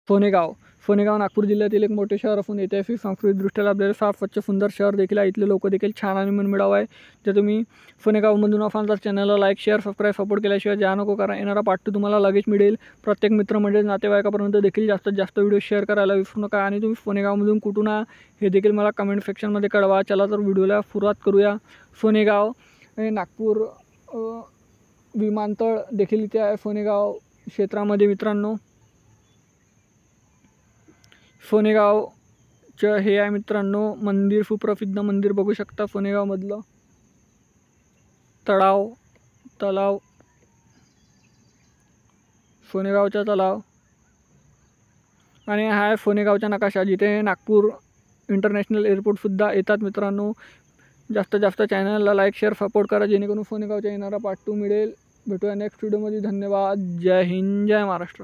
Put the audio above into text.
फोनेगाव नागपूर जिल्ह्यातील एक मोठे शहर असून ऐतिहासिक सांस्कृतिकदृष्ट्या लाभलेले साफ स्वच्छ सुंदर शहर देखील आहे। इथले लोक देखील छान आणि मनमिळाऊ आहे। तर तुम्ही फोनेगावमधून असाल तर चॅनलला लाईक शेअर सबस्क्राईब सपोर्ट केल्याशिवाय जा नको करा। येणारा पार्ट 2 तुम्हाला लगेच मिळेल। प्रत्येक मित्रमंडळी नातेवाईकापर्यंत देखील जास्तीत जास्त व्हिडिओ शेअर करायला विसरू नका। आणि तुम्ही फोनेगावमधून कुठून हे देखील मला कमेंट सेक्शनमध्ये कळवा। चला तर व्हिडिओला सुरुवात करूया। फोनेगाव हे नागपूर विमानतळ देखील इथे आहे फोनेगाव क्षेत्रामध्ये मित्रांनो। फोनेगावचं हे आहे मित्रांनो मंदिर, सुप्रसिद्ध मंदिर बघू शकता। फोनेगावमधलं तलाव फोनेगावचा तलाव आणि हा आहे फोनेगावचा नकाशा, जिथे नागपूर इंटरनॅशनल एअरपोर्टसुद्धा येतात मित्रांनो। जास्तीत जास्त चॅनलला लाईक शेअर सपोर्ट करा, जेणेकरून फोनेगावचा येणारा पार्ट 2 मिळेल। भेटूया नेक्स्ट व्हिडिओमध्ये। धन्यवाद। जय हिंद, जय महाराष्ट्र।